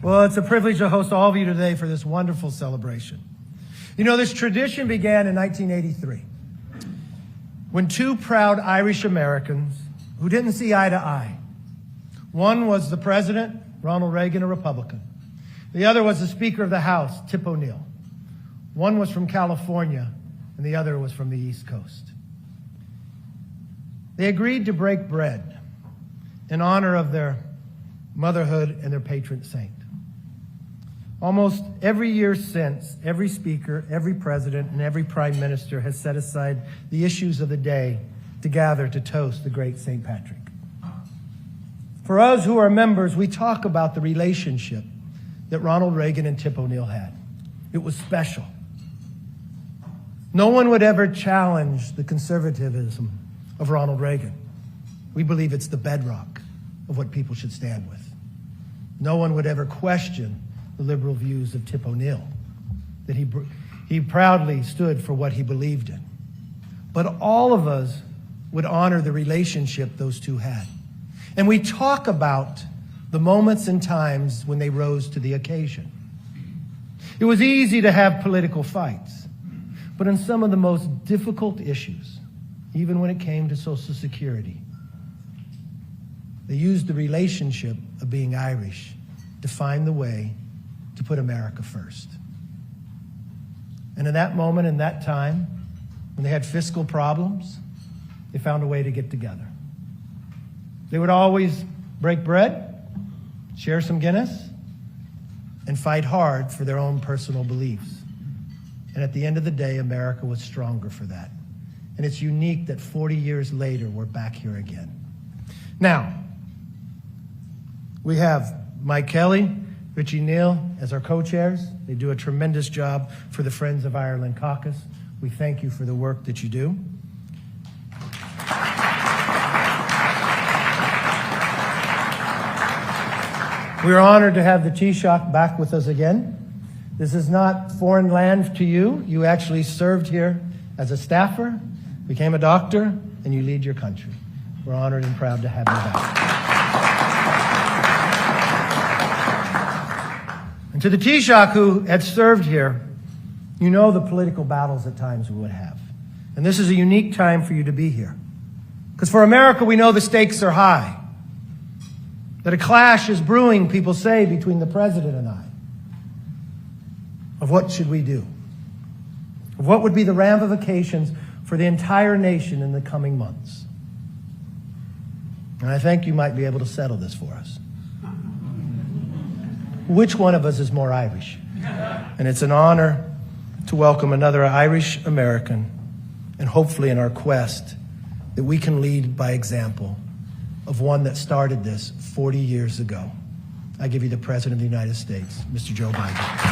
Well, it's a privilege to host all of you today for this wonderful celebration. You know, this tradition began in 1983 when two proud Irish Americans who didn't see eye to eye. One was the President, Ronald Reagan, a Republican. The other was the Speaker of the House, Tip O'Neill. One was from California, and the other was from the East Coast. They agreed to break bread in honor of their motherhood and their patron saint. Almost every year since, every speaker, every president, and every prime minister has set aside the issues of the day to gather to toast the great St. Patrick. For us who are members, we talk about the relationship that Ronald Reagan and Tip O'Neill had. It was special. No one would ever challenge the conservatism of Ronald Reagan. We believe it's the bedrock of what people should stand with. No one would ever question the liberal views of Tip O'Neill, that he proudly stood for what he believed in. But all of us would honor the relationship those two had. And we talk about the moments and times when they rose to the occasion. It was easy to have political fights, but on some of the most difficult issues, even when it came to Social Security, they used the relationship of being Irish to find the way to put America first. And in that moment, in that time, when they had fiscal problems, they found a way to get together. They would always break bread, share some Guinness, and fight hard for their own personal beliefs. And at the end of the day, America was stronger for that. And it's unique that 40 years later, we're back here again. Now, we have Mike Kelly, Richie Neal as our co-chairs. They do a tremendous job for the Friends of Ireland Caucus. We thank you for the work that you do. We are honored to have the Taoiseach back with us again. This is not foreign land to you. You actually served here as a staffer, became a doctor, and you lead your country. We're honored and proud to have you back. And to the Taoiseach who had served here, you know the political battles at times we would have. And this is a unique time for you to be here. Because for America, we know the stakes are high. That a clash is brewing, people say, between the President and I. Of what should we do? Of what would be the ramifications for the entire nation in the coming months? And I think you might be able to settle this for us. Which one of us is more Irish? And it's an honor to welcome another Irish American, and hopefully in our quest that we can lead by example of one that started this 40 years ago. I give you the President of the United States, Mr. Joe Biden.